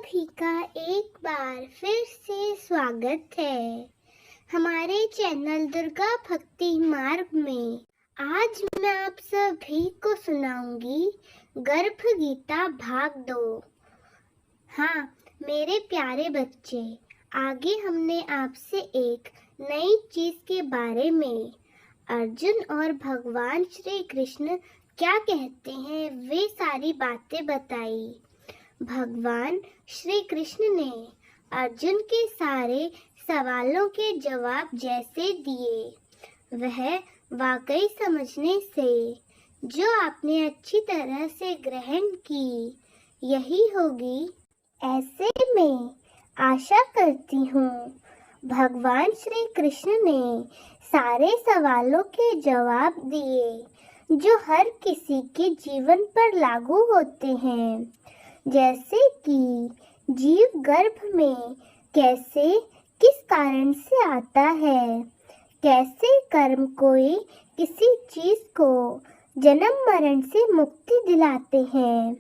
सभी का एक बार फिर से स्वागत है हमारे चैनल दुर्गा भक्ति मार्ग में। आज मैं आप सभी को सुनाऊंगी गर्भ गीता भाग 2। हाँ मेरे प्यारे बच्चे, आगे हमने आपसे एक नई चीज के बारे में अर्जुन और भगवान श्री कृष्ण क्या कहते हैं वे सारी बातें बताई। भगवान श्री कृष्ण ने अर्जुन के सारे सवालों के जवाब जैसे दिए वह वाकई समझने से जो आपने अच्छी तरह से ग्रहण की यही होगी, ऐसे मैं आशा करती हूँ। भगवान श्री कृष्ण ने सारे सवालों के जवाब दिए जो हर किसी के जीवन पर लागू होते हैं, जैसे कि जीव गर्भ में कैसे किस कारण से आता है, कैसे कर्म कोई किसी चीज को जन्म मरण से मुक्ति दिलाते हैं,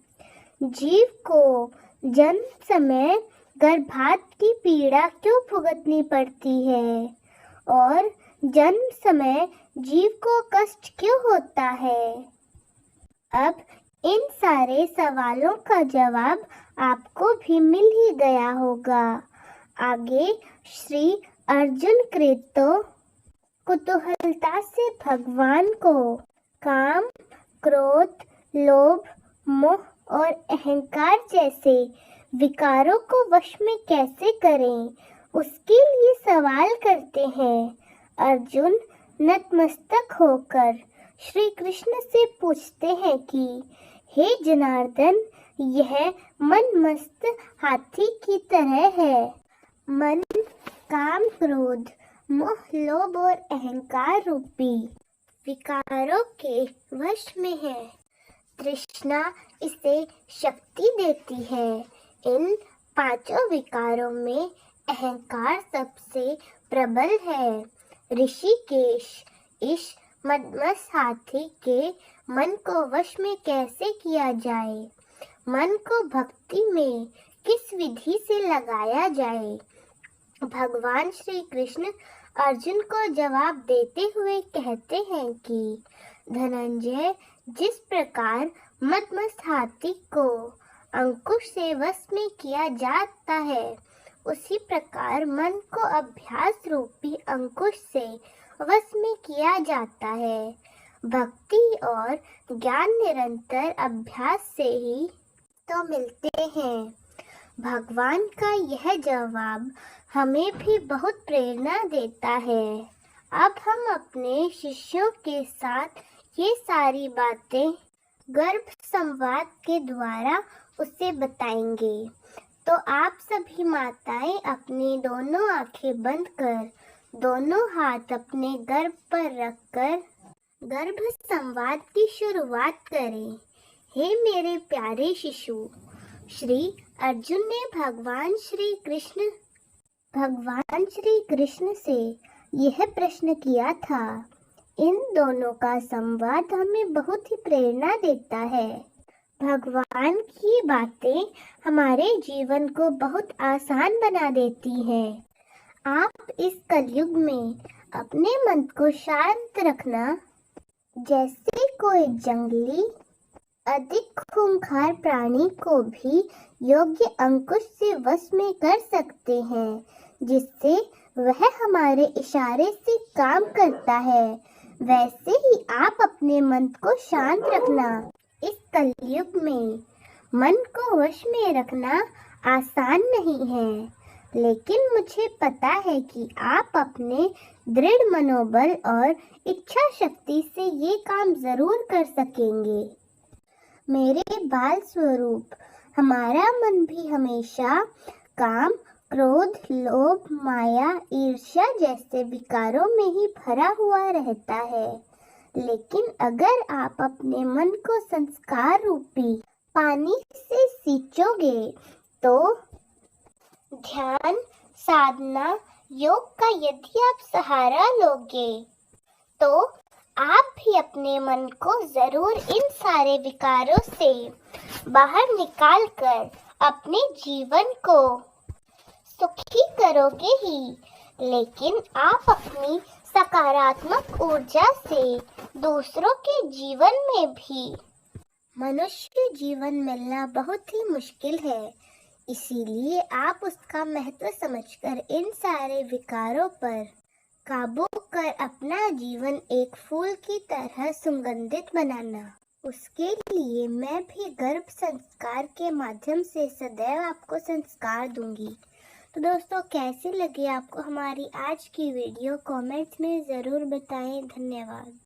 जीव को जन्म समय गर्भात की पीड़ा क्यों भुगतनी पड़ती है और जन्म समय जीव को कष्ट क्यों होता है। अब इन सारे सवालों का जवाब आपको भी मिल ही गया होगा। आगे श्री अर्जुन कुतूहलता से भगवान को काम, क्रोध, लोभ, मोह और अहंकार जैसे विकारों को वश में कैसे करें, उसके लिए सवाल करते हैं। अर्जुन नतमस्तक होकर श्री कृष्ण से पूछते हैं कि हे जनार्दन, यह मन मस्त हाथी की तरह है। मन काम, क्रोध, मोह, लोभ और अहंकार रूपी विकारों के वश में है। तृष्णा इसे शक्ति देती है। इन पांचों विकारों में अहंकार सबसे प्रबल है। ऋषिकेश, इस मदमस्त हाथी के मन को वश में कैसे किया जाए, मन को भक्ति में किस विधि से लगाया जाए। भगवान श्री कृष्ण अर्जुन को जवाब देते हुए कहते हैं कि धनंजय, जिस प्रकार मदमस्त हाथी को अंकुश से वश में किया जाता है, उसी प्रकार मन को अभ्यास रूपी अंकुश से वश में किया जाता है। भक्ति और ज्ञान निरंतर अभ्यास से ही तो मिलते हैं। भगवान का यह जवाब हमें भी बहुत प्रेरणा देता है। अब हम अपने शिष्यों के साथ ये सारी बातें गर्भ संवाद के द्वारा उसे बताएंगे। तो आप सभी माताएं अपनी दोनों आंखें बंद कर दोनों हाथ अपने गर्भ पर रखकर गर्भ संवाद की शुरुआत करें। हे मेरे प्यारे शिशु, श्री अर्जुन ने भगवान श्री कृष्ण से यह प्रश्न किया था। इन दोनों का संवाद हमें बहुत ही प्रेरणा देता है। भगवान की बातें हमारे जीवन को बहुत आसान बना देती हैं। आप इस कलयुग में अपने मन को शांत रखना, जैसे कोई जंगली अधिक खूंखार प्राणी को भी योग्य अंकुश से वश में कर सकते हैं, जिससे वह हमारे इशारे से काम करता है, वैसे ही आप अपने मन को शांत रखना। इस कलयुग में मन को वश में रखना आसान नहीं है, लेकिन मुझे पता है कि आप अपने दृढ़ मनोबल और इच्छा शक्ति से ये काम जरूर कर सकेंगे। मेरे बाल स्वरूप हमारा मन भी हमेशा काम, क्रोध, लोभ, माया, ईर्ष्या जैसे विकारों में ही भरा हुआ रहता है। लेकिन अगर आप अपने मन को संस्कार रूपी पानी से सींचोगे तो ध्यान, साधना, योग का यदि आप सहारा लोगे तो आप भी अपने मन को जरूर इन सारे विकारों से बाहर निकाल कर अपने जीवन को सुखी करोगे ही, लेकिन आप अपनी सकारात्मक ऊर्जा से दूसरों के जीवन में भी। मनुष्य जीवन मिलना बहुत ही मुश्किल है, इसीलिए आप उसका महत्व समझकर इन सारे विकारों पर काबू कर अपना जीवन एक फूल की तरह सुगंधित बनाना। उसके लिए मैं भी गर्भ संस्कार के माध्यम से सदैव आपको संस्कार दूंगी। तो दोस्तों, कैसी लगी आपको हमारी आज की वीडियो? कमेंट्स में ज़रूर बताएं। धन्यवाद।